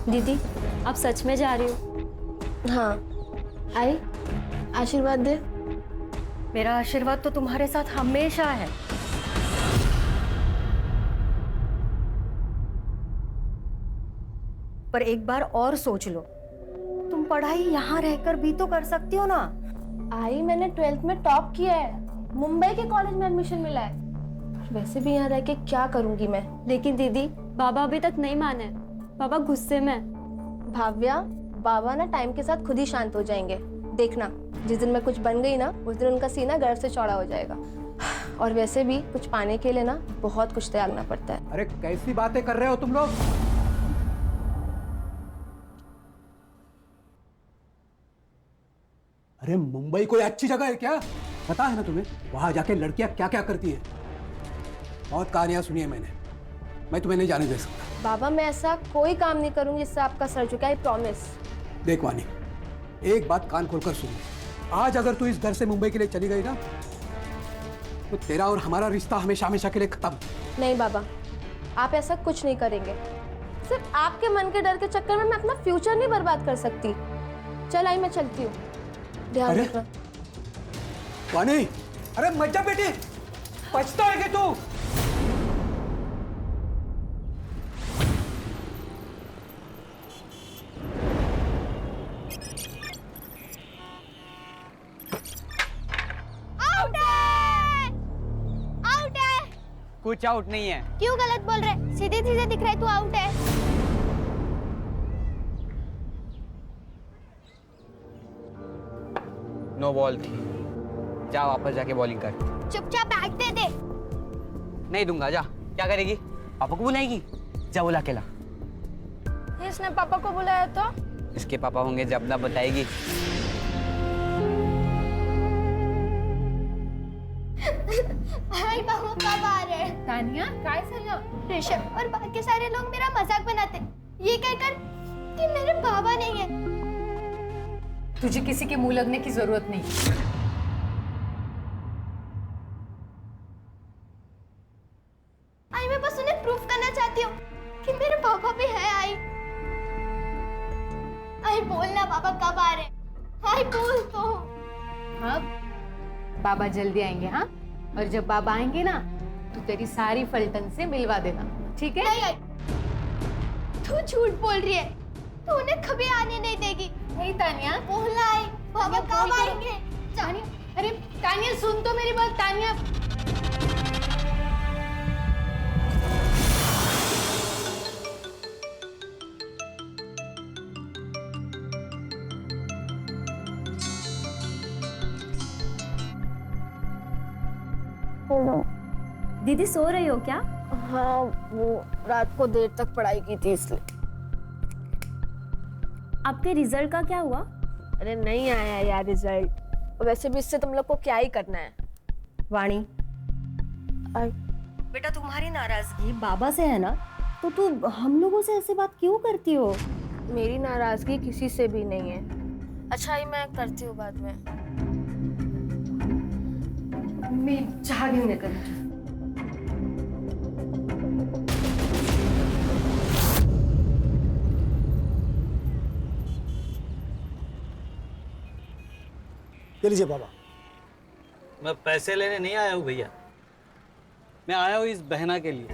दीदी, आप सच में जा रही हो? हाँ, आई आशीर्वाद दे। मेरा आशीर्वाद तो तुम्हारे साथ हमेशा है। पर एक बार और सोच लो, तुम पढ़ाई यहाँ रहकर भी तो कर सकती हो ना। आई मैंने 12th में टॉप किया है, मुंबई के कॉलेज में एडमिशन मिला है। वैसे भी यहाँ रह के क्या करूंगी मैं। लेकिन दीदी, बाबा अभी तक नहीं माने। बाबा गुस्से में। भाव्या, बाबा ना टाइम के साथ खुद ही शांत हो जाएंगे, देखना। जिस दिन मैं कुछ बन गई ना, उस दिन उनका सीना गर्व से चौड़ा हो जाएगा। और वैसे भी कुछ पाने के लिए ना बहुत कुछ त्यागना पड़ता है। अरे कैसी बातें कर रहे हो तुम लोग? अरे मुंबई कोई अच्छी जगह है क्या? पता है ना तुम्हें वहां जाके लड़कियां क्या क्या करती है? बहुत कहानियां सुनी है मैंने। मैं तुम्हें नहीं जाने दे सकता। बाबा, मैं ऐसा कोई काम नहीं करूंगी जिससे आपका सर झुके, आई प्रॉमिस। देख वानी, एक बात कान खोलकर सुन। आज अगर तू इस घर से मुंबई के लिए चली गई ना, तो तेरा और हमारा रिश्ता हमेशा हमेशा के लिए खत्म। नहीं बाबा, आप ऐसा कुछ नहीं करेंगे। सिर्फ आपके मन के डर के चक्कर में मैं अपना फ्यूचर नहीं बर्बाद कर सकती। चल आई, मैं चलती हूँ, ध्यान अरे रखना। वानी, अरे मत जा बेटी, पछता है तू। कुछ आउट नहीं है। क्यों गलत बोल रहे? सीधे सीधे दिख रहा है तू आउट है। नो बॉल थी। जा वापस जाके बॉलिंग कर। चुपचाप बैट दे दे। नहीं दूंगा, जा। क्या करेगी? पापा को बुलाएगी? जा बुला के ला। इसने पापा को बुलाया तो? इसके पापा होंगे जब ना बताएगी। भाई बाबू कब आ रहे हैं? तानिया, काय झालं? ऋषभ और बाकी सारे लोग मेरा मजाक बनाते, ये कहकर कि मेरे बाबा नहीं है। तुझे किसी के मुंह लगने की जरूरत नहीं। आई मैं बस उन्हें प्रूफ करना चाहती हूँ कि मेरे पापा भी है। आई बोलना बाबा कब आ रहे? आई बोल तो। हाँ, बाबा जल्दी आएंगे। हाँ, और जब बाबा आएंगे ना, तो तेरी सारी फलटन से मिलवा देना, ठीक है? नहीं आई, तू झूठ बोल रही है। तू उन्हें कभी आने नहीं देगी। नहीं तानिया, बोलना आई, बाबा कब आएंगे? तानिया, अरे तानिया सुन तो मेरी बात। तानिया, दीदी सो रही हो क्या? हाँ, वो रात को देर तक पढ़ाई की थी इसलिए। आपके रिजल्ट का क्या हुआ? अरे नहीं आया यार रिजल्ट। वैसे भी इससे तुम लोग को क्या ही करना है। वाणी, आई, बेटा तुम्हारी नाराजगी बाबा से है ना, तो तू हम लोगों से ऐसे बात क्यों करती हो? मेरी नाराजगी किसी से भी नहीं है। अच्छा ही मैं करती हूँ बाद में। मी चहा घेऊन येते। ये लीजिए बाबा। मैं पैसे लेने नहीं आया हूँ भैया, मैं आया हूँ इस बहना के लिए।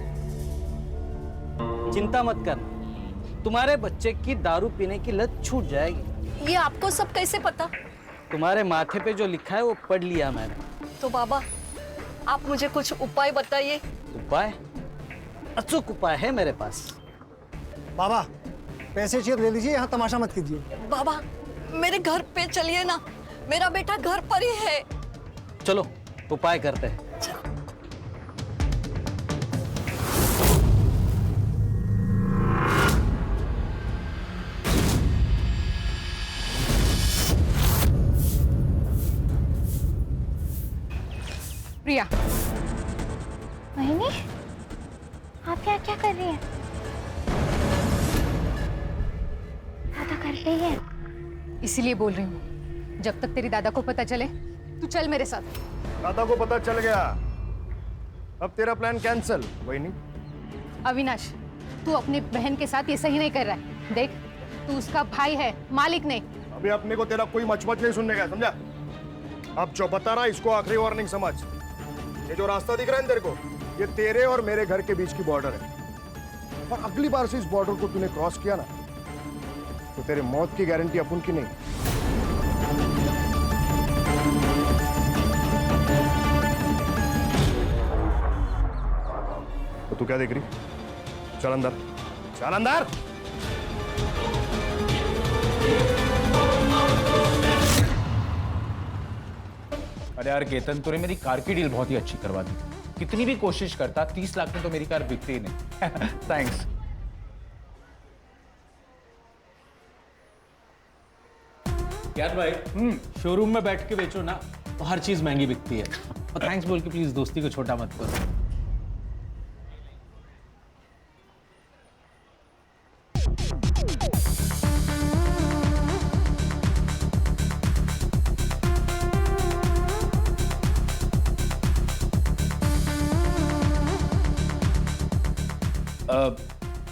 चिंता मत करना, तुम्हारे बच्चे की दारू पीने की लत छूट जाएगी। ये आपको सब कैसे पता? तुम्हारे माथे पे जो लिखा है वो पढ़ लिया मैंने। तो बाबा, आप मुझे कुछ उपाय बताइए। उपाय? अचूक उपाय है मेरे पास। बाबा पैसे चाहिए तो ले लीजिए, यहाँ तमाशा मत कीजिए। बाबा, मेरे घर पे चलिए ना, मेरा बेटा घर पर ही है। चलो उपाय करते हैं। प्रिया, मोहिनी, आप क्या क्या कर रही हैं? दादा घर पे ही है। इसीलिए बोल रही हूँ, जब तक तेरी दादा को पता चले, तू चल मेरे साथ। दादा को पता चल गया, अब तेरा प्लान कैंसिल। वही नहीं। अविनाश, तू अपनी बहन के साथ ये सही नहीं कर रहा है। देख, तू उसका भाई है, मालिक नहीं। अभी अपने को तेरा कोई मचमच नहीं सुनने का, समझा? अब जो बता रहा इसको आखिरी वार्निंग समझ। ये जो रास्ता दिख रहा है ना तेरे को, ये तेरे और मेरे घर के बीच की बॉर्डर है। और अगली बार से इस बॉर्डर को तूने क्रॉस किया ना, तो तेरे मौत की गारंटी अपन की नहीं। तो तू क्या देख रही? चल अंदर, चल अंदर। अरे यार केतन, तूने मेरी कार की डील बहुत ही अच्छी करवा दी। कितनी भी कोशिश करता, 30 लाख में तो मेरी कार बिकती ही नहीं। थैंक्स। यार भाई, शोरूम में बैठ के बेचो ना तो हर चीज महंगी बिकती है। और थैंक्स बोल के प्लीज दोस्ती को छोटा मत करो।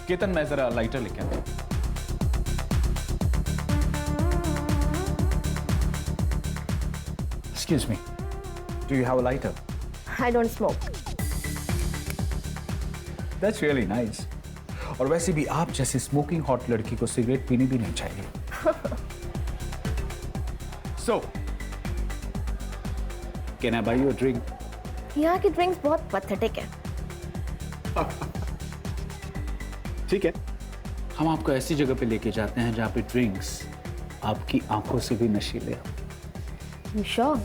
केतन, मैं जरा लाइटर लेके आता हूं। Excuse me, do you have a lighter? I don't smoke. That's really nice. और वैसे भी आप जैसे स्मोकिंग हॉट लड़की को सिगरेट पीनी भी नहीं चाहिए। So, can I buy you a drink? यहाँ की ड्रिंक्स बहुत पैथेटिक है। ठीक है, हम आपको ऐसी जगह पे लेके जाते हैं जहाँ पे ड्रिंक्स आपकी आंखों से भी नशीले हैं। You sure?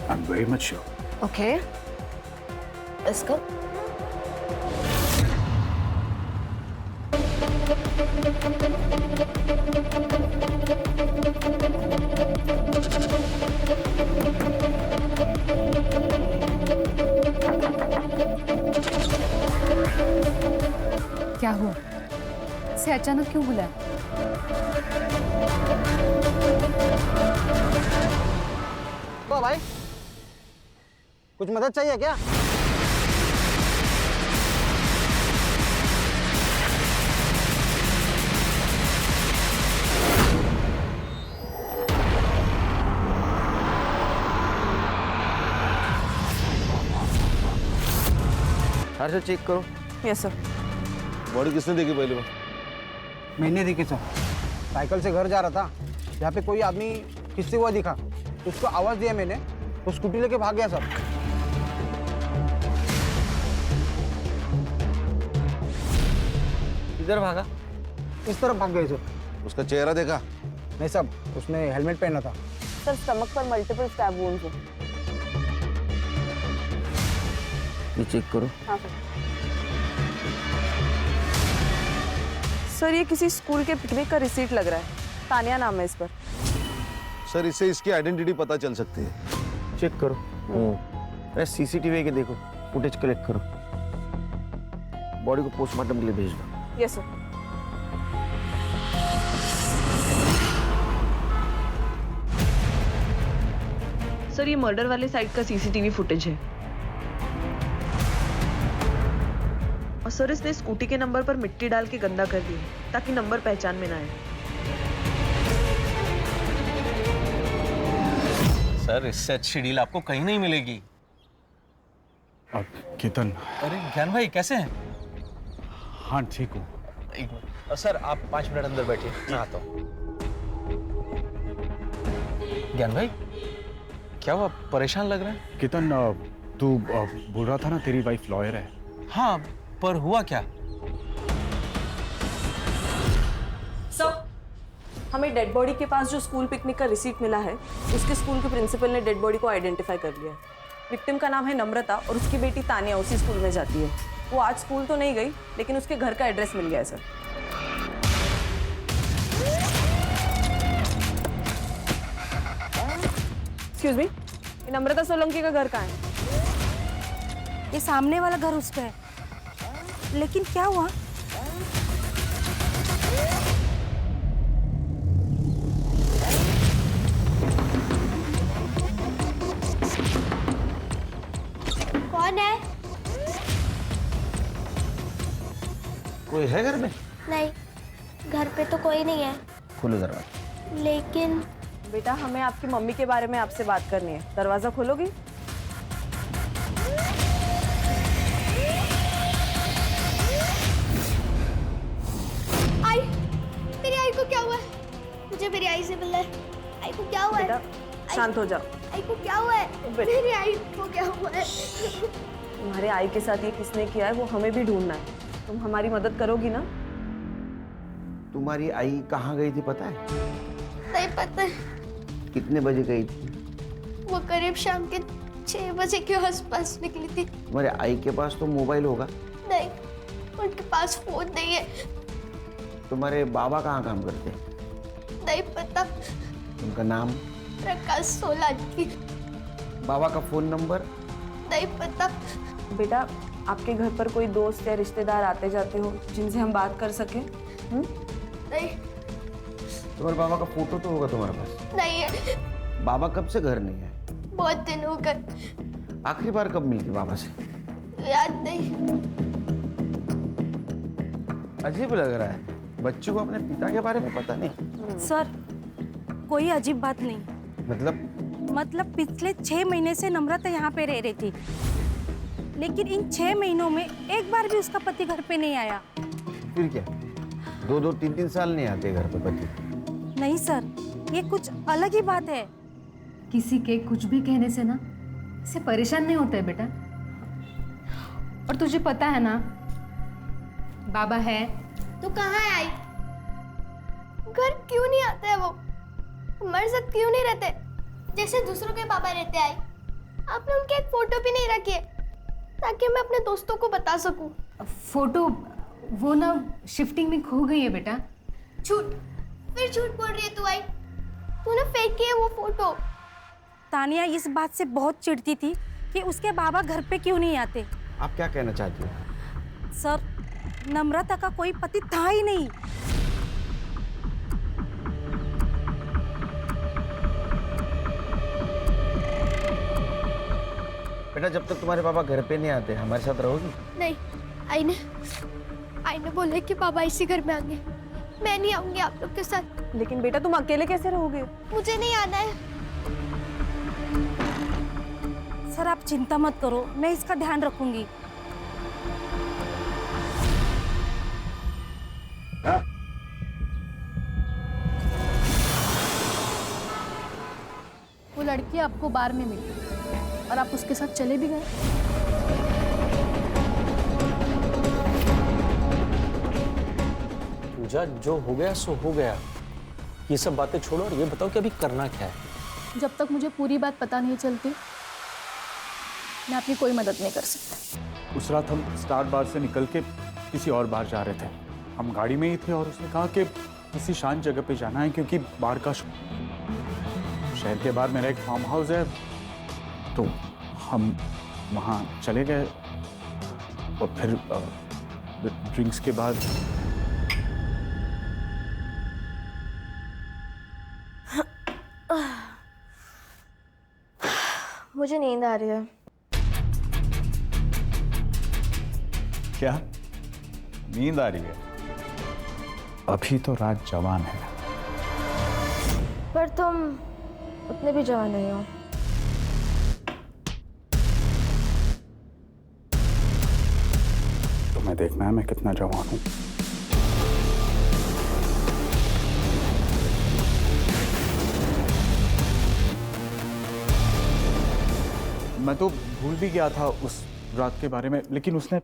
I'm very much sure. Okay. Let's go. क्या हुआ? से अचानक क्यों बुलाया? तो भाई, कुछ मदद चाहिए क्या? हर से चेक करो। Yes sir. बॉडी किसने देखी पहली बार? मैंने देखी सर, साइकिल से घर जा रहा था, यहाँ पे कोई आदमी खिंचते हुआ दिखा, उसको आवाज दिया मैंने, तो स्कूटी लेके भाग गया सर। किधर भागा? इस तरफ भाग गए सर। उसका चेहरा देखा? नहीं साहब, उसने हेलमेट पहना था। सर, स्टमक पर मल्टीपल स्टैब वुंड्स हैं। ये चेक करो। हाँ सर। सर, ये किसी स्कूल के पिकनिक का रिसीट लग रहा है। तानिया नाम है इस पर। सर, इससे इसकी आइडेंटिटी पता चल सकती है। चेक करो। अरे सीसीटीवी के देखो, फुटेज कलेक्ट करो, बॉडी को पोस्टमार्टम के लिए भेज दो। Yes sir. सर, ये मर्डर वाले साइट का सीसीटीवी फुटेज है। और सर, इसने स्कूटी के नंबर पर मिट्टी डाल के गंदा कर दिया ताकि नंबर पहचान में ना आए। सर, इससे अच्छी डील आपको कहीं नहीं मिलेगी। केतन। अरे ज्ञान भाई, कैसे हैं? हाँ ठीक हूँ। एक मिनट सर, आप 5 मिनट अंदर बैठिए, मैं आता हूँ। ज्ञान भाई, क्या हुआ? परेशान लग रहे हैं। केतन, तू बोल रहा था ना तेरी वाइफ लॉयर है। हाँ, पर हुआ क्या? सर, हमें डेड बॉडी के पास जो स्कूल पिकनिक का रिसीट मिला है, उसके स्कूल के प्रिंसिपल ने डेड बॉडी को आइडेंटिफाई कर लिया है। विक्टिम का नाम है नम्रता और उसकी बेटी तानिया उसी स्कूल में जाती है। वो आज स्कूल तो नहीं गई, लेकिन उसके घर का एड्रेस मिल गया है सर। एक्सक्यूज मी, नम्रता सोलंकी का घर कहाँ है? ये सामने वाला घर उसका है, लेकिन क्या हुआ? कौन है? कोई है घर में? नहीं। घर पे तो कोई नहीं है, खोलो दरवाजा। लेकिन बेटा हमें आपकी मम्मी के बारे में आपसे बात करनी है। दरवाजा खोलोगी? आई, मेरी आई को क्या हुआ है? मुझे मेरी आई से मिलना है। आई को क्या हुआ है? बेटा शांत हो जाओ। आई को क्या हुआ है? मेरी आई को क्या हुआ है? तुम्हारे आई के साथ ये किसने किया है वो हमें भी ढूंढना है। तुम हमारी मदद करोगी ना? तुम्हारी आई कहाँ गई थी पता है? नहीं पता है। कितने बजे गई थी? वो करीब शाम के 6 बजे के आसपास निकली थी। तुम्हारे आई के पास तो मोबाइल होगा। नहीं, उनके पास फोन नहीं है। तुम्हारे बाबा कहाँ काम करते हैं? नहीं पता। उनका नाम? प्रकाश सोलंकी। बाबा का फोन नंबर? नहीं पता। बेटा आपके घर पर कोई दोस्त या रिश्तेदार आते जाते हो जिनसे हम बात कर सके? नहीं। तुम्हारे बाबा का फोटो तो होगा तुम्हारे पास? नहीं है। बाबा कब से घर नहीं है? बहुत दिन हो गए। आखिरी बार कब मिली थी बाबा से? याद नहीं। अजीब लग रहा है, बच्चों को अपने पिता के बारे में पता नहीं। सर, कोई अजीब बात नहीं। मतलब पिछले 6 महीने से नम्रता यहाँ पे रह रही थी, लेकिन इन 6 महीनों में एक बार भी उसका पति घर पे नहीं आया। फिर क्या 2-2, 3-3 साल नहीं आते घर पे पति? नहीं सर, ये कुछ अलग ही बात है। किसी के कुछ भी कहने से ना इससे परेशान नहीं होता है बेटा। और तुझे पता है ना बाबा है तो कहाँ है आई? घर क्यों नहीं आते हैं वो? हमारे साथ क्यों नहीं रहते जैसे दूसरों के पापा रहते? आई, आपने उनकी एक फोटो भी नहीं रखी है ताकि मैं अपने दोस्तों को बता सकूं। फोटो वो ना शिफ्टिंग में खो गई है बेटा। झूठ, फिर झूठ बोल रही है तू। आई, तूने फेंकी है वो फोटो। तानिया इस बात से बहुत चिढ़ती थी कि उसके बाबा घर पे क्यों नहीं आते। आप क्या कहना चाहती हो? सर, नम्रता का कोई पति था ही नहीं। बेटा जब तक तुम्हारे पापा घर पे नहीं आते हमारे साथ रहोगी? नहीं, आई ने बोले कि बाबा इसी घर में आएंगे। मैं नहीं आऊंगी आप लोग के साथ। लेकिन बेटा तुम अकेले कैसे रहोगे? मुझे नहीं आना है। सर आप चिंता मत करो, मैं इसका ध्यान रखूंगी। वो लड़की आपको बार में मिली और आप उसके साथ चले भी गए। पूजा, जो हो गया सो हो गया। ये सब बातें छोड़ो और ये बताओ कि अभी करना क्या है? जब तक मुझे पूरी बात पता नहीं चलती मैं आपकी कोई मदद नहीं कर सकती। उस रात हम स्टार बार से निकल के किसी और बार जा रहे थे। हम गाड़ी में ही थे और उसने कहा कि किसी शांत जगह पे जाना है क्योंकि बार का शहर के बाहर मेरा एक फार्म हाउस है। तो हम वहाँ चले गए और फिर ड्रिंक्स के बाद मुझे नींद आ रही है। क्या नींद आ रही है? अभी तो रात जवान है। पर तुम उतने भी जवान नहीं हो। तुम्हें देखना है मैं कितना जवान हूँ। मैं तो भूल भी गया था उस रात के बारे में, लेकिन उसने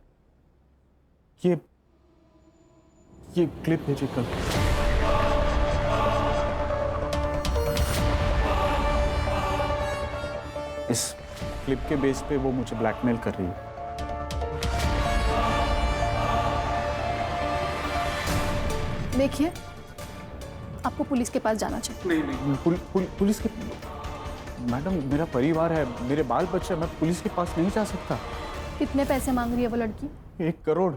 ये क्लिप भेजी कल। इस क्लिप के बेस पे वो मुझे ब्लैकमेल कर रही है। देखिए, आपको पुलिस के पास जाना चाहिए। नहीं, पुलिस के मैडम, मेरा परिवार है, मेरे बाल बच्चे, मैं पुलिस के पास नहीं जा सकता। कितने पैसे मांग रही है वो लड़की? 1 करोड़।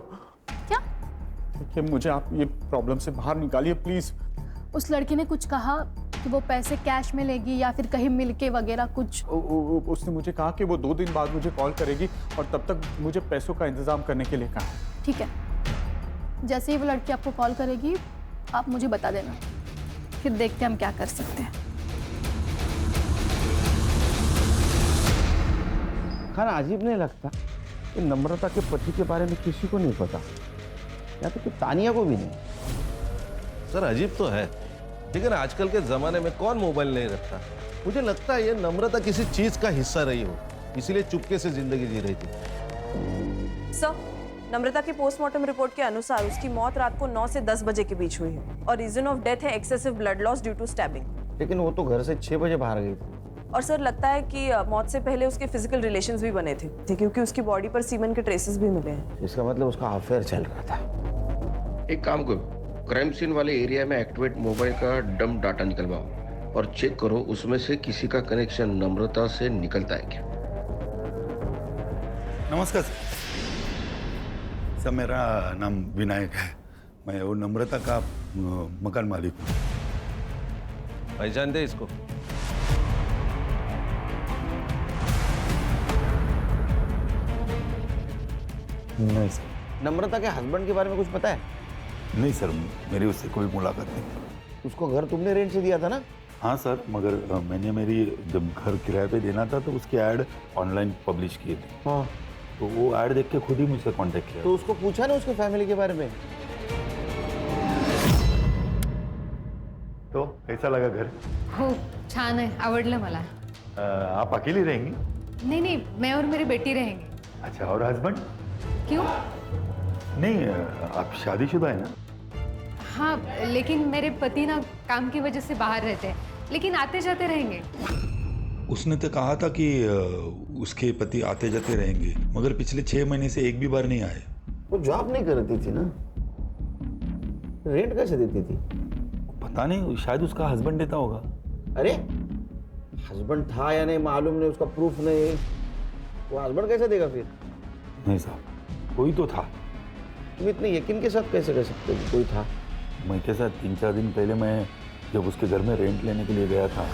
क्या? देखिए, मुझे आप ये प्रॉब्लम से बाहर निकालिए प्लीज। उस लड़की ने कुछ कहा कि वो पैसे कैश में लेगी या फिर कहीं मिलके वगैरह कुछ? उसने मुझे कहा कि वो 2 दिन बाद मुझे कॉल करेगी और तब तक मुझे पैसों का इंतजाम करने के लिए कहा। ठीक है, जैसे ही वो लड़की आपको कॉल करेगी आप मुझे बता देना, फिर देखते हैं हम क्या कर सकते हैं। खाना अजीब नहीं लगता कि नम्रता के पति के बारे में किसी को नहीं पता, या तो कि तानिया को भी नहीं। सर अजीब तो है, लेकिन आजकल के जमाने में कौन मोबाइल नहीं रखता। मुझे लगता है ये नम्रता किसी चीज का हिस्सा रही हो, इसीलिए चुपके से जिंदगी जी रही थी। सर, नम्रता की पोस्टमार्टम रिपोर्ट के अनुसार उसकी मौत रात को 9 से 10 बजे के बीच हुई है और रीजन ऑफ डेथ है excessive blood loss due to stabbing. लेकिन वो तो घर से 6 बजे बाहर गई थी। और सर लगता है कि मौत से पहले उसके फिजिकल रिलेशंस भी बने थे क्योंकि उसकी बॉडी पर सीमेन के ट्रेसेस भी मिले हैं। इसका मतलब उसका अफेयर चल रहा था। एक काम करो, क्राइम सीन वाले एरिया में एक्टिवेट मोबाइल का डंप डाटा निकलवाओ और चेक करो उसमें से किसी का कनेक्शन नम्रता से निकलता है क्या। नमस्कार सर, मेरा नाम विनायक है। मैं वो नम्रता का मकान मालिक हूँ। पहचान दे इसको। नहीं सर। नम्रता के हस्बैंड के बारे में कुछ पता है? नहीं सर, मेरी उससे कोई मुलाकात नहीं। उसको घर तुमने रेंट से दिया था ना? हाँ सर, मगर मैंने जब घर किराए पे देना था तो उसकी ऐड ऑनलाइन पब्लिश किए थे। हाँ, तो वो ऐड देख के खुद ही मुझसे कांटेक्ट किया। तो उसको पूछा ना उसके फैमिली के बारे में? तो कैसा लगा घर? हो छान आहे, आवडलं मला। आप अकेली रहेंगी? नहीं नहीं, मैं और मेरी बेटी रहेंगे। अच्छा, और हस्बैंड? क्यों? नहीं, आप शादीशुदा है ना? हाँ, लेकिन मेरे पति ना काम की वजह से बाहर रहते हैं, लेकिन आते जाते रहेंगे। उसने तो कहा था कि उसके पति आते जाते रहेंगे, मगर पिछले 6 महीने से एक भी बार नहीं आए। वो जॉब नहीं करती थी ना, रेंट कैसे देती थी? पता नहीं, शायद उसका हस्बैंड देता होगा। अरे हस्बैंड था या नहीं मालूम नहीं, उसका प्रूफ नहीं, वो हस्बैंड कैसे देगा फिर? नहीं साहब, कोई तो था। तुम इतने यकीन के साथ कैसे कह सकते हो कोई था? मैं के साथ 3-4 दिन पहले मैं जब उसके घर में रेंट लेने के लिए गया था।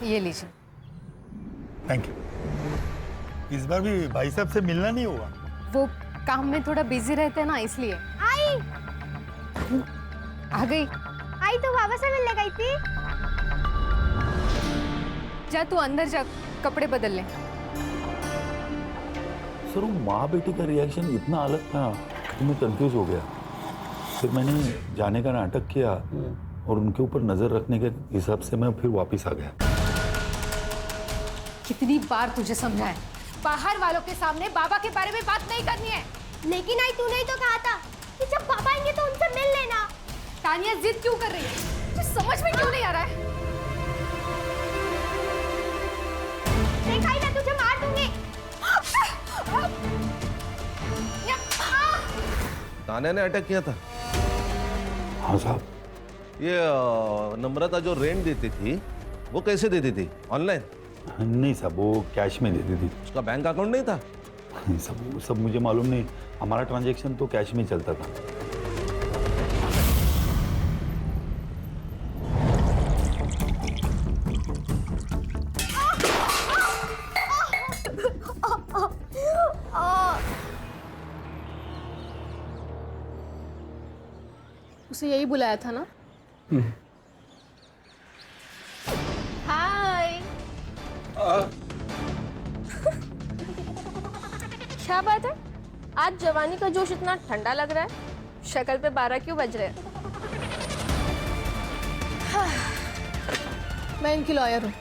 ये लीजिए। Thank you. इस बार भी भाई साहब से मिलना नहीं होगा? वो काम में थोड़ा बिजी रहते हैं ना, इसलिए। आई आ गई। आई तो बाबा से मिलने गई थी। जा तू अंदर जा, कपड़े बदल ले। सर, वो माँ बेटी का रिएक्शन इतना अलग था कि मैं कंफ्यूज हो गया। फिर मैंने जाने का नाटक किया और उनके ऊपर नजर रखने के हिसाब से मैं फिर वापस आ गया। कितनी बार तुझे समझाया, बाहर वालों के सामने बाबा के बारे में बात नहीं करनी है। लेकिन आई तूने ही तो कहा था कि जब पापा आएंगे तो उनसे मिल लेना। तानिया जिद क्यों कर रही है? तुझे समझ में क्यों नहीं आ रहा है? देखा ही ना, तुझे मार दूंगी। तान्या ने अटैक किया था? हाँ साहब। ये नम्रता जो रेंट देती थी वो कैसे देती थी? ऑनलाइन? नहीं साहब, वो कैश में देती थी। उसका बैंक अकाउंट नहीं था? सब मुझे मालूम नहीं, हमारा ट्रांजैक्शन तो कैश में ही चलता था। उसे यही बुलाया था ना? हाय। क्या बात है, आज जवानी का जोश इतना ठंडा लग रहा है? शक्ल पे 12 क्यों बज रहे हैं? मैं इनकी लॉयर हूँ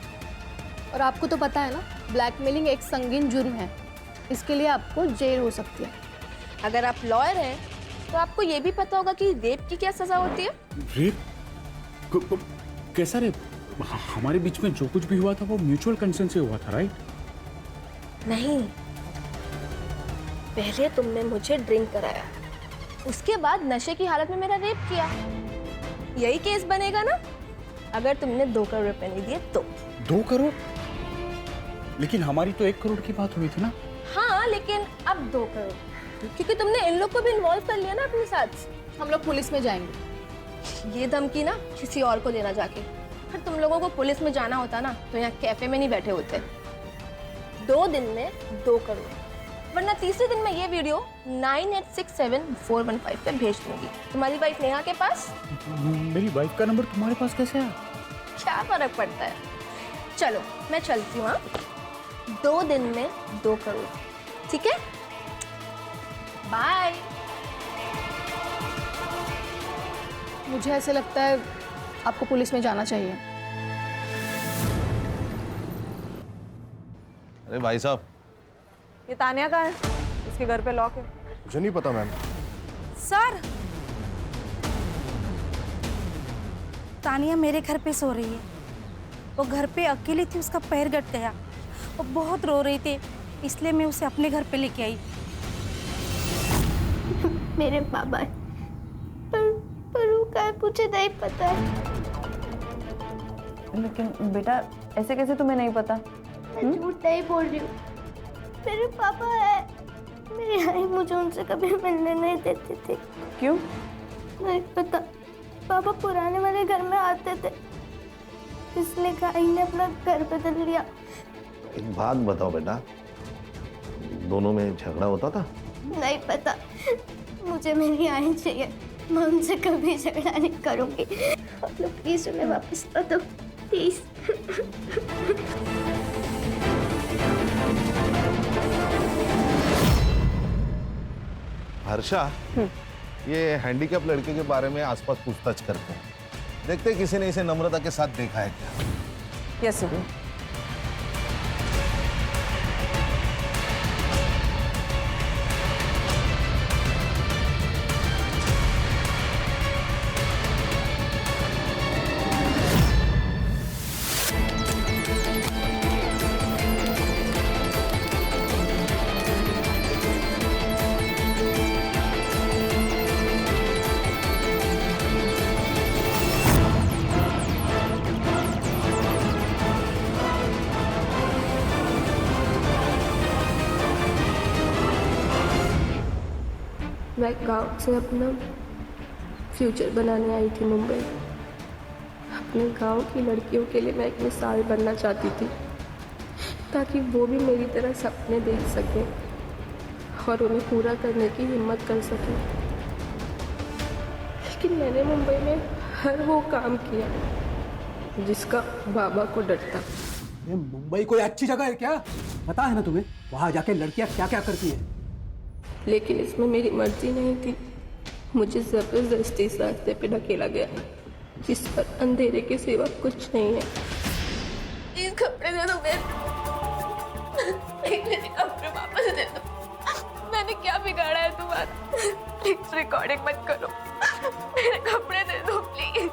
और आपको तो पता है ना, ब्लैकमेलिंग एक संगीन जुर्म है। इसके लिए आपको जेल हो सकती है। अगर आप लॉयर हैं तो आपको ये भी पता होगा कि रेप की क्या सजा होती है। रेप? कैसा रेप? हमारे बीच में जो कुछ भी हुआ था वो म्यूचुअल कंसेंट से हुआ था, राइट? नहीं, पहले तुमने मुझे ड्रिंक कराया, उसके बाद नशे की हालत में मेरा रेप किया। यही केस बनेगा ना अगर तुमने 2 करोड़ रुपए नहीं दिए तो। 2 करोड़? लेकिन हमारी तो 1 करोड़ की बात हुई थी ना। हाँ, लेकिन अब 2 करोड़, क्योंकि तुमने इन लोग को भी इन्वॉल्व कर लिया ना अपने साथ। हम लोग पुलिस में जाएंगे। ये धमकी ना किसी और को देना जाके। फिर तुम लोगों को पुलिस में जाना होता ना तो यहाँ कैफे में नहीं बैठे होते। 2 दिन में 2 करोड़, वरना तीसरे दिन मैं ये वीडियो 9867-415 पे भेज दूंगी तुम्हारी वाइफ नेहा के पास। मेरी वाइफ का नंबर तुम्हारे पास कैसे आया? क्या फर्क पड़ता है। चलो मैं चलती हूँ। 2 दिन में 2 करोड़, ठीक है? बाय। मुझे ऐसे लगता है आपको पुलिस में जाना चाहिए। अरे भाई साहब, ये तानिया का है, इसके घर पे लॉक है। मुझे नहीं पता मैम। सर, तानिया मेरे घर पे सो रही है। वो घर पे अकेली थी, उसका पैर कट गया। वो बहुत रो रही थी, इसलिए मैं उसे अपने घर पे लेके आई। मेरे बाबा है। पर वो क्या है मुझे नहीं पता है। लेकिन बेटा ऐसे कैसे तुम्हें नहीं पता? मैं झूठ नहीं बोल रही हूँ। मेरे पापा है। मेरी आई मुझे उनसे कभी मिलने नहीं देती थी। क्यों? नहीं पता। पापा पुराने वाले घर में आते थे, इसलिए आई ने अपना घर बदल लिया। एक बात बताओ बेटा, दोनों में झगड़ा होता था? नहीं पता। मुझे मेरी आई चाहिए। मैं उनसे कभी झगड़ा नहीं करूंगी। आप लोग प्लीज उन्हें वापस ला दो, प्लीज। हर्षा, ये हैंडीकैप लड़के के बारे में आसपास पूछताछ करते हैं। देखते हैं किसी ने इसे नम्रता के साथ देखा है क्या। Yes sir. मैं गांव से अपना फ्यूचर बनाने आई थी मुंबई। अपने गांव की लड़कियों के लिए मैं एक मिसाल बनना चाहती थी, ताकि वो भी मेरी तरह सपने देख सकें और उन्हें पूरा करने की हिम्मत कर सकें। लेकिन मैंने मुंबई में हर वो काम किया जिसका बाबा को डर था। ये मुंबई कोई अच्छी जगह है क्या? पता है ना तुम्हें वहां जाके लड़कियां क्या क्या करती है? लेकिन इसमें मेरी मर्जी नहीं थी। मुझे जबरदस्ती इस रास्ते पे ढकेला गया जिस पर अंधेरे के सिवा कुछ नहीं है। प्लीज कपड़े दे दो मेरे कपड़े वापस दे दो। मैंने क्या बिगाड़ा है तुम्हारा? प्लीज रिकॉर्डिंग मत करो। मेरे कपड़े दे दो प्लीज।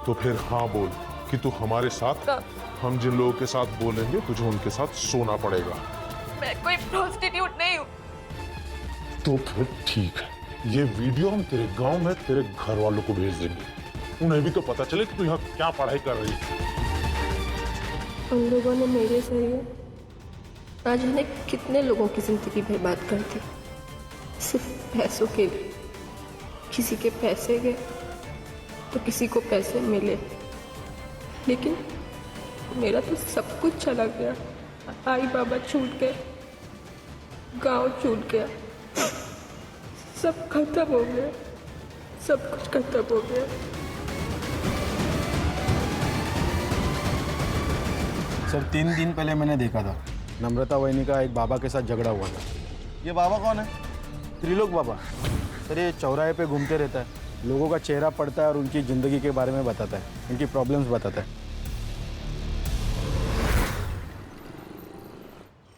तो फिर हाँ बोल कि तू हमारे साथ, हम जिन लोगों के साथ बोलेंगे तुझे उनके साथ सोना पड़ेगा। मैं कोई प्रोस्टिट्यूट नहीं हूँ। तो फिर ठीक है, ये वीडियो हम तेरे गांव में तेरे घर वालों को भेज देंगे। उन्हें भी तो पता चले कि तू यहाँ क्या पढ़ाई कर रही है। उन लोगों ने मेरे जरिए आज जाने कितने लोगों की जिंदगी बर्बाद कर दी, सिर्फ पैसों के लिए। किसी के पैसे गए तो किसी को पैसे मिले, लेकिन मेरा तो सब कुछ चला गया। आई बाबा छूट गए, गांव छूट गया, सब खत्म हो गया, सब कुछ खत्म हो गया। सर 3 दिन पहले मैंने देखा था, नम्रता वहिनी का एक बाबा के साथ झगड़ा हुआ था। ये बाबा कौन है? त्रिलोक बाबा। सर ये चौराहे पे घूमते रहता है, लोगों का चेहरा पढ़ता है और उनकी ज़िंदगी के बारे में बताता है, उनकी प्रॉब्लम्स बताता है।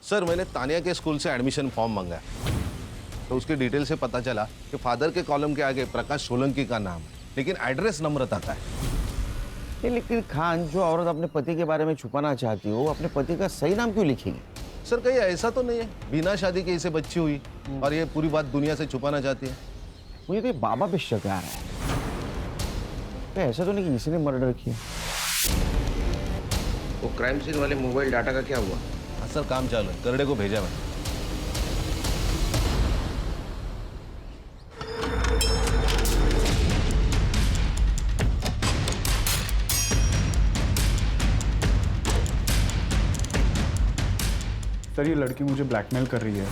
सर मैंने तानिया के स्कूल से एडमिशन फॉर्म मंगाया, तो उसके डिटेल से पता चला कि फादर के कॉलम के आगे प्रकाश सोलंकी का नाम, लेकिन एड्रेस नम्रता का है। लेकिन खान, जो औरत अपने पति के बारे में छुपाना चाहती हो, अपने पति का सही नाम क्यों लिखेगी? सर कहीं ऐसा तो नहीं है बिना शादी के इसे बच्ची हुई और ये पूरी बात दुनिया से छुपाना चाहती है? मुझे तो ये बाबा पे शक आ रहा है। तो ऐसा तो नहीं कि किसी ने मर्डर किया। वो क्राइम सीन वाले मोबाइल डाटा का क्या हुआ? हाँ सर काम चालू है, करड़े को भेजा मैंने। सर ये लड़की मुझे ब्लैकमेल कर रही है,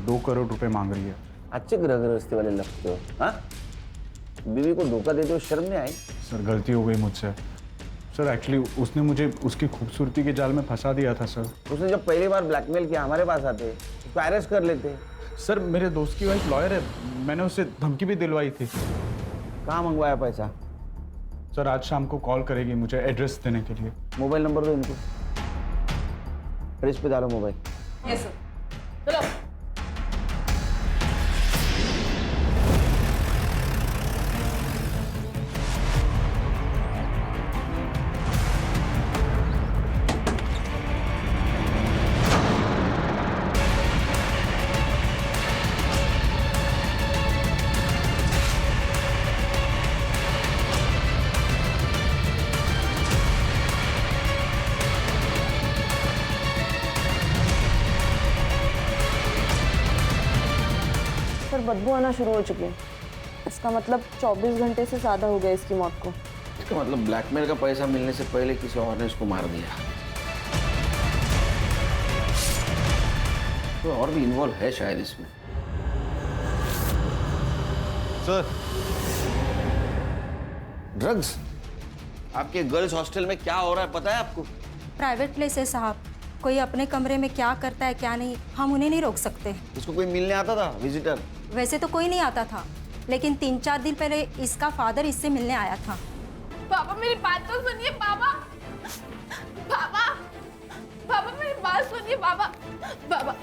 2 करोड़ रुपए मांग रही है। अच्छे ग्रह गृहस्थी वाले लगते हो, हाँ? बीवी को धोखा देते हो, शर्म नहीं आई? सर गलती हो गई मुझसे। सर एक्चुअली उसने मुझे उसकी खूबसूरती के जाल में फंसा दिया था सर। उसने जब पहली बार ब्लैकमेल किया हमारे पास आते, उसको अरेस्ट कर लेते। सर मेरे दोस्त की वाइफ लॉयर है, मैंने उससे धमकी भी दिलवाई थी। कहाँ मंगवाया पैसा? सर आज शाम को कॉल करेगी मुझे एड्रेस देने के लिए। मोबाइल नंबर दो इनको, फ्रिज पे डालो मोबाइल। Yes sir. चलो। सर बदबू आना शुरू हो चुकी है। इसका मतलब 24 घंटे से ज़्यादा हो गया इसकी मौत को। इसका मतलब ब्लैकमेल का पैसा मिलने से पहले किसी और ने इसको मार दिया। तो और भी इन्वॉल्व है शायद इसमें। Sir drugs? आपके गर्ल्स हॉस्टल में क्या हो रहा है पता है आपको? प्राइवेट प्लेस है साहब, कोई अपने कमरे में क्या करता है क्या नहीं हम उन्हें नहीं रोक सकते। इसको कोई मिलने आता था विजिटर? वैसे तो कोई नहीं आता था, लेकिन 3-4 दिन पहले इसका फादर इससे मिलने आया था। पापा मेरी बात तो सुनिए पापा। पापा पापा मेरी बात सुनिए पापा। पापा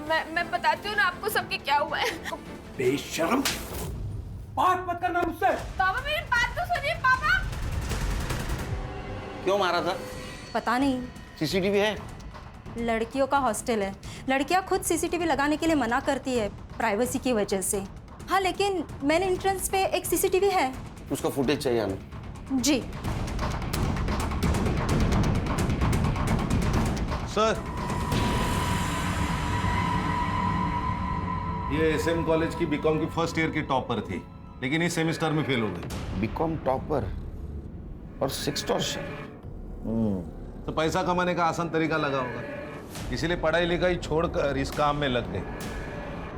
मैं बताती हूँ ना आपको सबके क्या हुआ है। बेशर्म, बात मत करना मुझसे। पापा मेरी बात तो सुनिए पापा। क्यों मारा था? पता नहीं। सीसीटीवी है? लड़कियों का हॉस्टल है, लड़कियां खुद सीसीटीवी लगाने के लिए मना करती है प्राइवेसी की वजह से। हाँ लेकिन मेन एंट्रेंस पे एक सीसीटीवी है। उसका फुटेज चाहिए हमें। जी सर ये एसएम कॉलेज की बीकॉम की फर्स्ट ईयर की टॉपर थी, लेकिन इस सेमेस्टर में फेल हो गई। बीकॉम टॉपर और सिक्सटॉर्शन। तो पैसा कमाने का आसान तरीका लगा होगा, इसीलिए पढ़ाई लिखाई छोड़कर इस काम में लग गए।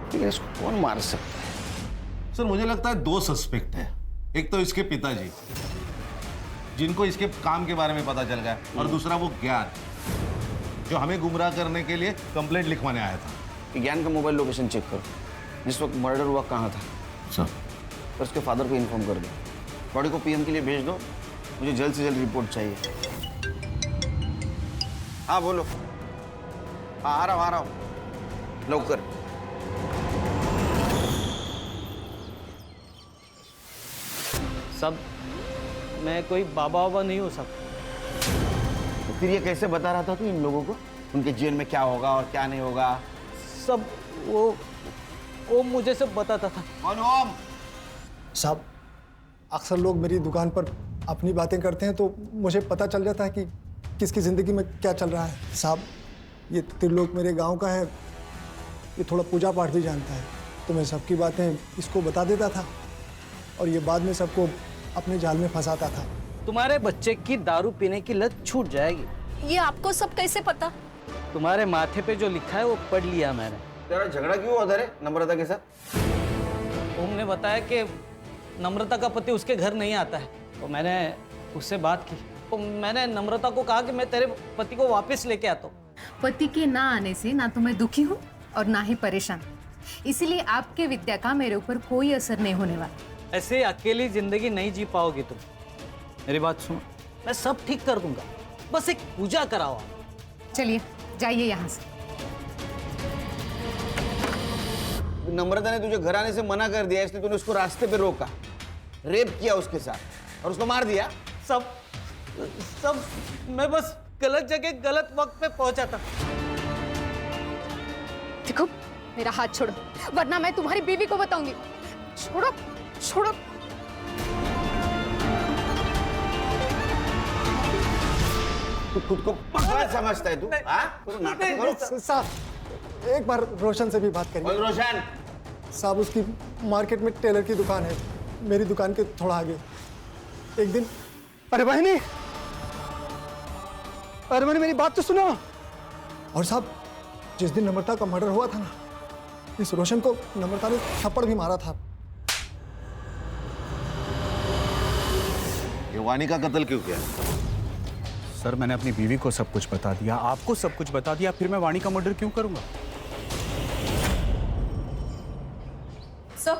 लेकिन इसको कौन मार सकता है? सर मुझे लगता है 2 सस्पेक्ट है। एक तो इसके पिताजी, जिनको इसके काम के बारे में पता चल गया, और दूसरा वो ज्ञान, जो हमें गुमराह करने के लिए कंप्लेंट लिखवाने आया था। ज्ञान का मोबाइल लोकेशन चेक करो, जिस वक्त मर्डर हुआ कहाँ था। सर और उसके फादर को इन्फॉर्म कर दो, बॉडी को पीएम के लिए भेज दो, मुझे जल्द से जल्द रिपोर्ट चाहिए। हाँ बोलो। हाँ आ रहा हूँ लवकर। सब मैं कोई बाबा वाबा नहीं हो सकता। तो फिर ये कैसे बता रहा था तू इन लोगों को उनके जीवन में क्या होगा और क्या नहीं होगा? सब वो मुझे सब बताता था। कौन ओम? साहब अक्सर लोग मेरी दुकान पर अपनी बातें करते हैं तो मुझे पता चल जाता है कि किसकी ज़िंदगी में क्या चल रहा है। साहब ये त्रिलोक मेरे गांव का है, ये थोड़ा पूजा पाठ भी जानता है, तो मैं सबकी बातें इसको बता देता था और ये बाद में सबको अपने जाल में फंसाता था। तुम्हारे बच्चे की दारू पीने की लत छूट जाएगी। ये आपको सब कैसे पता? तुम्हारे माथे पे जो लिखा है वो पढ़ लिया मैंने। तेरा झगड़ा क्यों होता है नम्रता के साथ? उन्होंने बताया कि नम्रता का पति उसके घर नहीं आता है, तो मैंने उससे बात की। तो मैंने नम्रता को कहा कि मैं तेरे पति को वापस लेके आता हूँ। पति के ना आने से ना तो मैं दुखी हूँ और ना ही परेशान, इसीलिए आपके विद्या का मेरे ऊपर कोई असर नहीं होने वाला। ऐसे अकेली जिंदगी नहीं जी पाओगी तुम। मेरी बात सुनो, मैं सब ठीक कर दूंगा, बस एक पूजा कराओ। चलिए जाइए यहाँ से। नम्रता ने तुझे घर आने से मना कर दिया, इसलिए तूने उसको रास्ते पे रोका, रेप किया उसके साथ और उसको मार दिया। सब मैं बस गलत जगह गलत वक्त पे पहुंचा था। देखो मेरा हाथ छोड़ो, वरना मैं तुम्हारी बीवी को बताऊंगी। छोड़ो छोड़ो। तू खुद को पागल समझता है तू? साहब एक बार रोशन से भी बात करिए। रोशन साहब उसकी मार्केट में टेलर की दुकान है, मेरी दुकान के थोड़ा आगे। एक दिन अरे बहनी मेरी बात तो सुनो। और साहब जिस दिन नम्रता का मर्डर हुआ था ना, इस रोशन को नम्रता ने थप्पड़ भी मारा था। ये वानी का कत्ल क्यों किया? सर मैंने अपनी बीवी को सब कुछ बता दिया, आपको सब कुछ बता दिया, फिर मैं वाणी का मर्डर क्यों करूंगा? सर,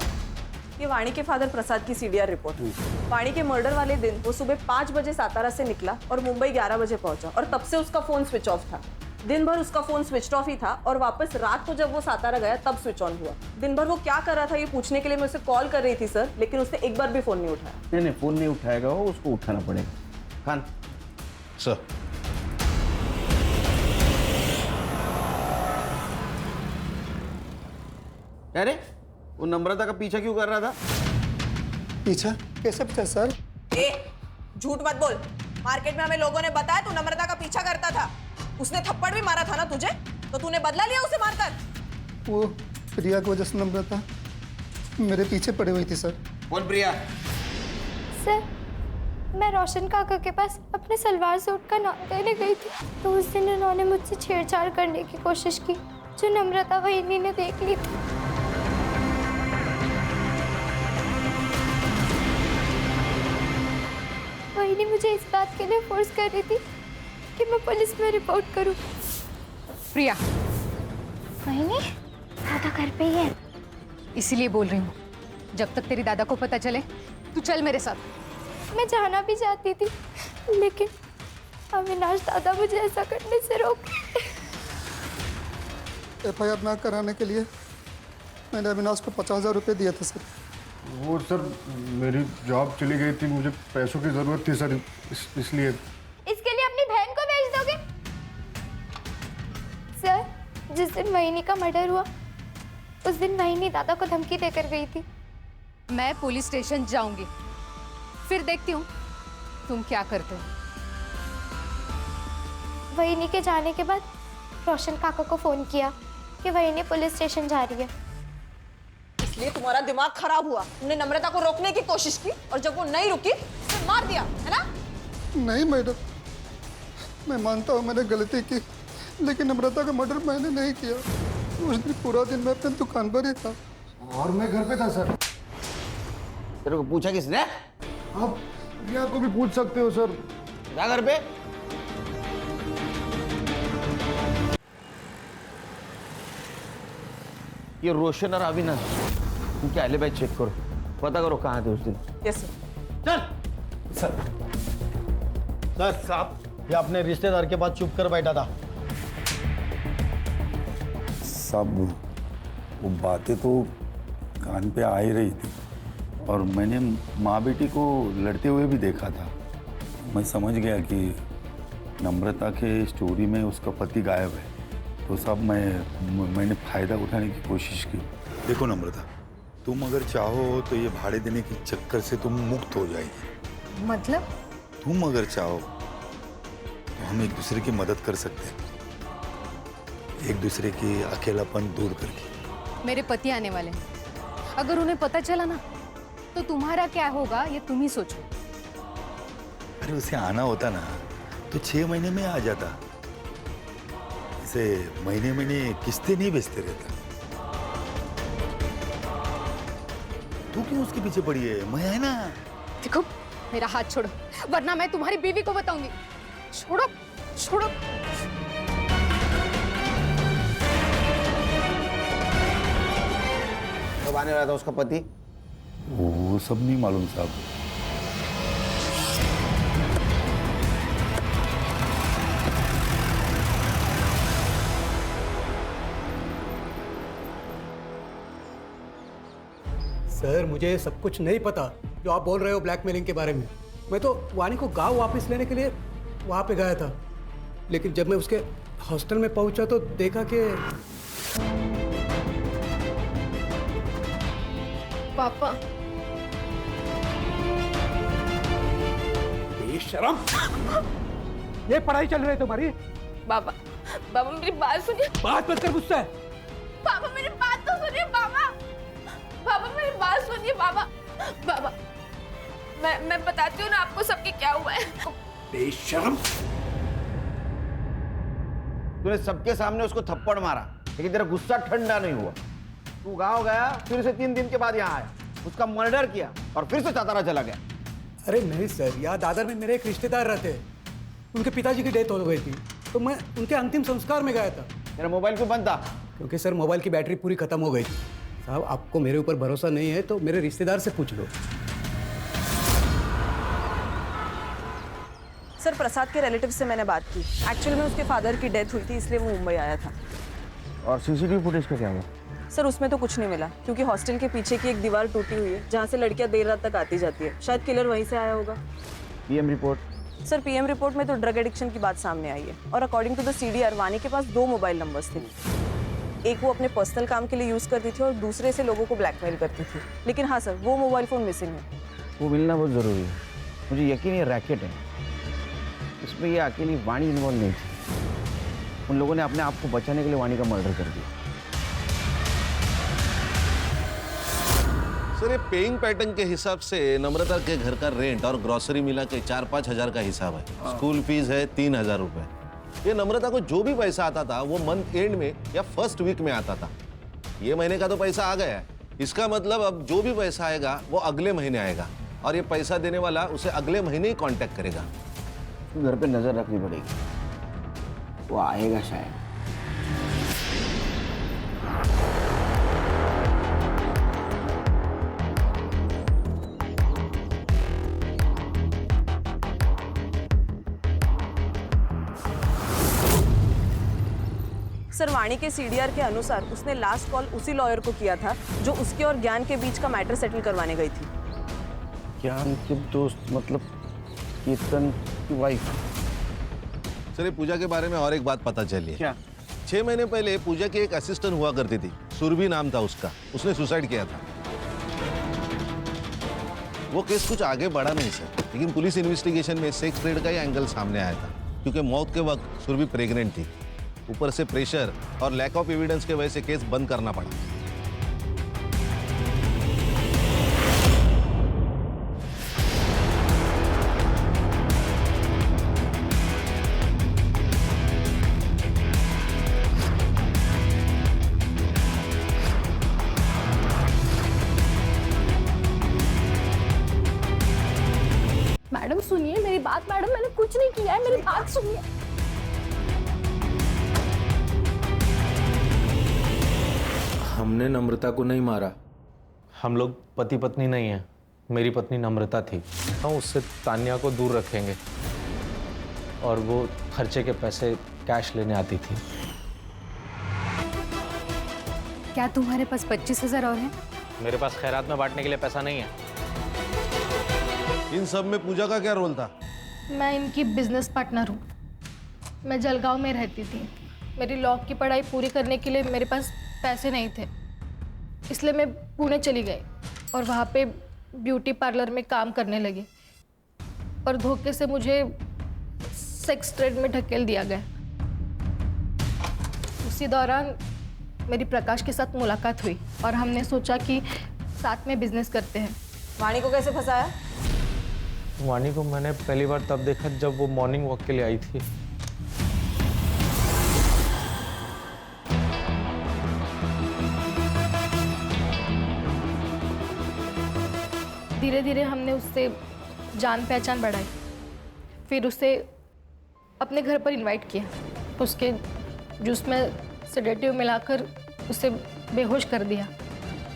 ये वाणी के फादर प्रसाद की सीडीआर रिपोर्ट। वाणी के मर्डर वाले दिन वो सुबह 5 बजे सातारा से निकला और मुंबई 11 बजे पहुंचा और तब से उसका फोन स्विच ऑफ था। दिन भर उसका फोन स्विच ऑफ ही था और वापस रात को जब वो सातारा गया तब स्विच ऑन हुआ। दिन भर वो क्या कर रहा था ये पूछने के लिए मैं उसे कॉल कर रही थी सर, लेकिन उसने एक बार भी फोन नहीं उठाया। नहीं, फोन नहीं उठाएगा वो, उसको उठाना पड़ेगा। खान सर, अरे वो नम्रता का पीछा क्यों कर रहा था? पीछा? कैसे पीछा सर? ए, झूठ मत बोल। मार्केट में हमें लोगों ने बताया तू नम्रता का पीछा करता था। उसने थप्पड़ भी मारा था ना तुझे, तो तूने बदला लिया उसे मारकर? वो प्रिया की वजह से नम्रता मेरे पीछे पड़ी हुई थी सर। बोल प्रिया। सर, मैं रोशन काका के पास अपने सलवार सूट का नाम देने गई थी, तो उस दिन उन्होंने मुझसे छेड़छाड़ करने की कोशिश की, जो नम्रता वहीनी ने देख ली थी। वहीनी मुझे इस बात के लिए फोर्स कर रही थी कि मैं पुलिस में रिपोर्ट करूं। प्रिया, वहीनी, दादा घर पे ही है। इसीलिए बोल रही हूँ, जब तक तेरी दादा को पता चले तू चल मेरे साथ। मैं जाना भी चाहती थी, लेकिन अविनाश दादा मुझे ऐसा करने से रोके। FIR ना कराने के लिए मैंने अविनाश को 50,000 रुपये दिए थे सर। वो सर मेरी जॉब चली गई थी, मुझे पैसों की जरूरत थी सर, इसलिए। इसके लिए अपनी बहन को भेज दोगे? सर, जिस दिन वहीनी का मर्डर हुआ उस दिन वहीनी दादा को धमकी देकर गई थी। मैं पुलिस स्टेशन जाऊंगी, फिर देखती हूँ तुम क्या करते हो। वहीनी के जाने के बाद रोशन काका को फोन किया कि वहीनी पुलिस स्टेशन जा रही है। इसलिए तुम्हारा दिमाग खराब हुआ। तुमने नम्रता को रोकने की कोशिश की और जब वो नहीं रुकी तो मार दिया, है ना? नहीं मैडम, मैं मानता हूँ मैंने गलती की, लेकिन नम्रता का मर्डर मैंने नहीं किया। उस दिन पूरा दिन मैं अपनी दुकान पर ही था और मैं घर पे था सर। तेरे को पूछा किसने? आप प्रिया को भी पूछ सकते हो सर। जा घर पे। ये रोशन और अविनाश, उनके एलिबाई चेक करो, पता करो कहाँ थे उस दिन। Yes sir. चल सर। सर साहब, ये अपने रिश्तेदार के पास चुप कर बैठा था। सब वो बातें तो कान पे आ ही रही थी और मैंने माँ बेटी को लड़ते हुए भी देखा था। मैं समझ गया कि नम्रता के स्टोरी में उसका पति गायब है, तो सब मैंने फ़ायदा उठाने की कोशिश की। देखो नम्रता, तुम अगर चाहो तो ये भाड़े देने के चक्कर से तुम मुक्त हो जाएगी। मतलब? तुम अगर चाहो तो हम एक दूसरे की मदद कर सकते हैं, एक दूसरे की अकेलापन दूर करके। मेरे पति आने वाले हैं, अगर उन्हें पता चला ना तो तुम्हारा क्या होगा ये तुम ही सोचो। अरे उसे आना होता ना तो 6 महीने में आ जाता, इसे महीने महीने किस्तें नहीं बेचते रहता। तू क्यों उसके पीछे पड़ी है? मैं है ना। देखो, मेरा हाथ छोड़ो वरना मैं तुम्हारी बीवी को बताऊंगी। छोड़ो छोड़ो। कब आने वाला था उसका पति? वो सब नहीं मालूम साहब। सर, मुझे सब कुछ नहीं पता जो आप बोल रहे हो ब्लैकमेलिंग के बारे में। मैं तो वानी को गांव वापस लेने के लिए वहां पे गया था, लेकिन जब मैं उसके हॉस्टल में पहुंचा तो देखा कि पापा, बेशरम, ये पढ़ाई चल रही है तुम्हारी? बाबा, बाबा मेरी बात सुनिए। बात मत कर मुझसे। पापा मेरी बात तो सुनिए। बाबा, बाबा मेरी बात सुनिए। बाबा, बाबा, मैं बताती हूँ ना आपको सबके क्या हुआ है। बेशरम, तूने सबके सामने उसको थप्पड़ मारा, लेकिन तेरा गुस्सा ठंडा नहीं हुआ। तू गाँव गया, फिर से 3 दिन के बाद यहाँ आया, उसका मर्डर किया और फिर से चतरा चला गया। अरे नहीं सर, यहाँ दादर में मेरे एक रिश्तेदार रहते हैं, उनके पिताजी की डेथ हो गई थी, तो मैं उनके अंतिम संस्कार में गया था। मेरा मोबाइल क्यों बंद था? क्योंकि सर मोबाइल की बैटरी पूरी खत्म हो गई थी। साहब आपको मेरे ऊपर भरोसा नहीं है तो मेरे रिश्तेदार से पूछ लो। सर प्रसाद के रिलेटिव से मैंने बात की। एक्चुअल में उसके फादर की डेथ हुई थी, इसलिए वो मुंबई आया था। और सीसीटीवी फुटेज का क्या हुआ? सर उसमें तो कुछ नहीं मिला, क्योंकि हॉस्टल के पीछे की एक दीवार टूटी हुई है जहाँ से लड़कियाँ देर रात तक आती जाती है। शायद किलर वहीं से आया होगा। PM report? Sir PM report में तो ड्रग एडिक्शन की बात सामने आई है, और अकॉर्डिंग टू द सीडीआर वानी के पास 2 मोबाइल नंबर्स थे। एक वो अपने पर्सनल काम के लिए यूज़ करती थी और दूसरे से लोगों को ब्लैकमेल करती थी। लेकिन हाँ सर, वो मोबाइल फ़ोन मिसिंग है। वो मिलना बहुत ज़रूरी है। मुझे यकीन है रैकेट है, इसमें ये अकेली वाणी इन्वॉल्व नहीं थी। उन लोगों ने अपने आप को बचाने के लिए वाणी का मर्डर कर दिया। सर ये पेइंग पैटर्न के हिसाब से नम्रता के घर का रेंट और ग्रोसरी मिला के 4-5 हजार का हिसाब है। स्कूल फीस है 3,000 रुपए। ये नम्रता को जो भी पैसा आता था वो मंथ एंड में या फर्स्ट वीक में आता था। ये महीने का तो पैसा आ गया है, इसका मतलब अब जो भी पैसा आएगा वो अगले महीने आएगा, और ये पैसा देने वाला उसे अगले महीने ही कांटेक्ट करेगा। घर पे नजर रखनी पड़ेगी, वो आएगा शायद। सर वाणी के सीडीआर के अनुसार उसने लास्ट कॉल उसी लॉयर को किया था जो उसके और ज्ञान के बीच का मैटर सेटल करवाने गई थी। ज्ञान के दोस्त मतलब कीर्तन की वाइफ? सर ये पूजा के बारे में और एक बात पता चली है। क्या? 6 महीने पहले पूजा की एक असिस्टेंट हुआ करती थी, सुरभि नाम था उसका, उसने सुसाइड किया था। वो केस कुछ आगे बढ़ा नहीं सर, लेकिन पुलिस इन्वेस्टिगेशन में सेक्स ट्रेड का ही एंगल सामने आया था, क्योंकि मौत के वक्त सुरभि प्रेग्नेंट थी। ऊपर से प्रेशर और लैक ऑफ एविडेंस के वजह से केस बंद करना पड़ा। मैडम सुनिए मेरी बात। मैडम मैंने कुछ नहीं किया है, मेरी बात सुनिए। हमने नम्रता को नहीं मारा। हम लोग पति पत्नी नहीं हैं। मेरी पत्नी नम्रता थी। हम उससे तानिया को दूर रखेंगे, और वो खर्चे के पैसे कैश लेने आती थी। क्या तुम्हारे पास 25,000 और हैं? मेरे पास खैरात में बांटने के लिए पैसा नहीं है। इन सब में पूजा का क्या रोल था? मैं इनकी बिजनेस पार्टनर हूँ। मैं जलगांव में रहती थी। मेरी लॉ की पढ़ाई पूरी करने के लिए मेरे पास पैसे नहीं थे, इसलिए मैं पुणे चली गई और वहाँ पे ब्यूटी पार्लर में काम करने लगी, और धोखे से मुझे सेक्स ट्रेड में ढकेल दिया गया। उसी दौरान मेरी प्रकाश के साथ मुलाकात हुई और हमने सोचा कि साथ में बिजनेस करते हैं। वाणी को कैसे फंसाया? वाणी को मैंने पहली बार तब देखा जब वो मॉर्निंग वॉक के लिए आई थी। धीरे धीरे हमने उससे जान पहचान बढ़ाई, फिर उसे अपने घर पर इनवाइट किया। उसके जूस में सेडेटिव मिलाकर उसे बेहोश कर दिया।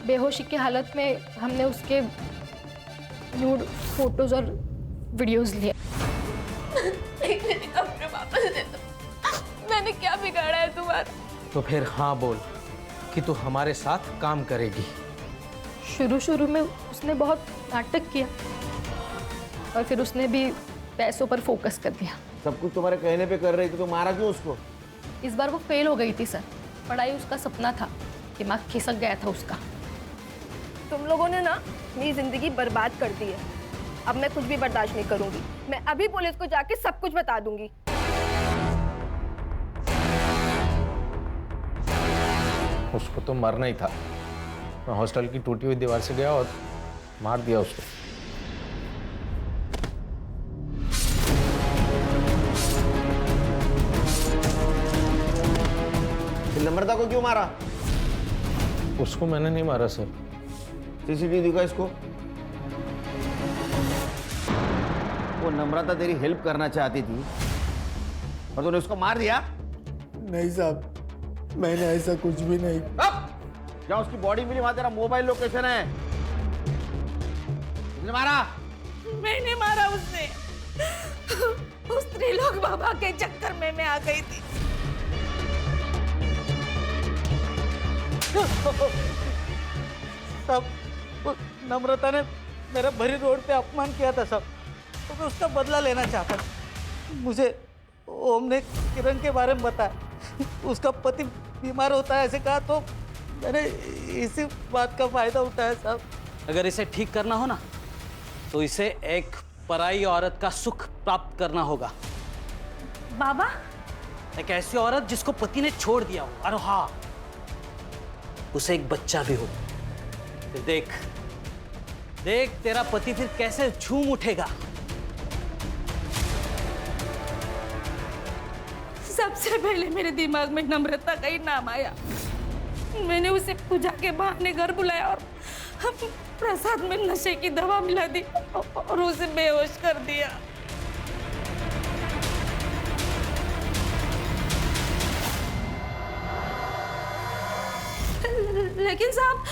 बेहोशी की हालत में हमने उसके न्यूड फोटोज और वीडियोस लिए। अपने वापस दे दो। मैंने क्या बिगाड़ा है तुम्हारा? तो फिर हाँ बोल कि तू हमारे साथ काम करेगी। शुरू में उसने बहुत नाटक किया, और फिर उसने भी पैसों पर फोकस कर दिया। सब कुछ तुम्हारे कहने पे कर रही थी, तो मारा क्यों उसको? इस बार वो फेल हो गई थी सर। पढ़ाई उसका सपना था, दिमाग खिसक गया था उसका। तुम लोगों ने ना मेरी जिंदगी बर्बाद कर दी है। अब मैं कुछ भी बर्दाश्त नहीं करूंगी। मैं अभी पुलिस को जाके सब कुछ बता दूंगी। उसको तो मरना ही था। मैं हॉस्टल की टूटी हुई दीवार से गया और मार दिया उसको। नम्रता को क्यों मारा? उसको मैंने नहीं मारा सर। सीसीटीवी दिखा इसको। वो नम्रता तेरी हेल्प करना चाहती थी और तूने उसको मार दिया। नहीं साहब, मैंने ऐसा कुछ भी नहीं। जहाँ उसकी बॉडी मिली वहां तेरा मोबाइल लोकेशन है। किसने मारा? मैंने मारा उसने। उस त्रिलोक बाबा के चक्कर में मैं आ गई थी। सब नम्रता ने मेरा भरी रोड पे अपमान किया था सब, तो मैं उसका बदला लेना चाहता था। मुझे ओम ने किरण के बारे में बताया, उसका पति बीमार होता है ऐसे कहा, तो मैंने इसी बात का फायदा उठाया साहब। अगर इसे ठीक करना हो ना तो इसे एक पराई औरत का सुख प्राप्त करना होगा। बाबा, एक ऐसी औरत जिसको पति ने छोड़ दिया हो, और हाँ, उसे एक बच्चा भी हो। फिर देख देख तेरा पति फिर कैसे झूम उठेगा। सबसे पहले मेरे दिमाग में नम्रता का ही नाम आया। मैंने उसे पूजा के बहाने घर बुलाया और प्रसाद में नशे की दवा मिला दी और उसे बेहोश कर दिया। लेकिन साहब,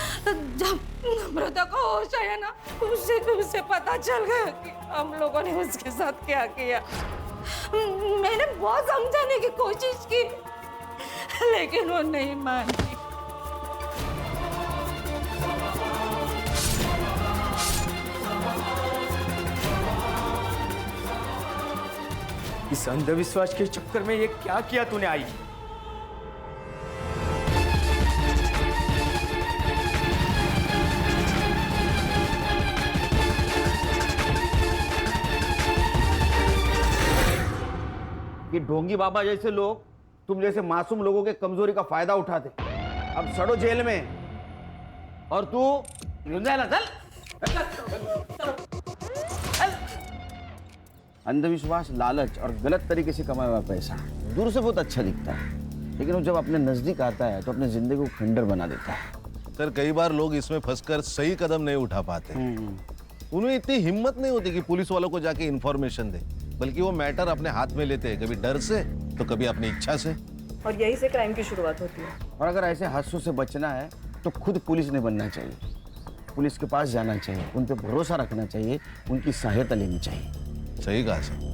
जब नम्रता को होश आया ना, उसे पता चल गया कि हम लोगों ने उसके साथ क्या किया। मैंने बहुत समझाने की कोशिश की, लेकिन वो नहीं मानी। इस अंधविश्वास के चक्कर में ये क्या किया तूने आई? कि ढोंगी बाबा जैसे लोग तुम जैसे मासूम लोगों के कमजोरी का फायदा उठाते। अब सड़ो जेल में और तू चल। अंधविश्वास, लालच और गलत तरीके से कमाया हुआ पैसा दूर से बहुत अच्छा दिखता है, लेकिन वो जब अपने नजदीक आता है तो अपने जिंदगी को खंडर बना देता है। सर, कई बार लोग इसमें फंसकर सही कदम नहीं उठा पाते। उन्हें इतनी हिम्मत नहीं होती कि पुलिस वालों को जाके इंफॉर्मेशन दे, बल्कि वो मैटर अपने हाथ में लेते हैं, कभी डर से तो कभी अपनी इच्छा से। और यही से क्राइम की शुरुआत होती है। और अगर ऐसे हादसों से बचना है तो खुद पुलिस नहीं बनना चाहिए, पुलिस के पास जाना चाहिए, उन पर भरोसा रखना चाहिए, उनकी सहायता लेनी चाहिए। सही कहा सर।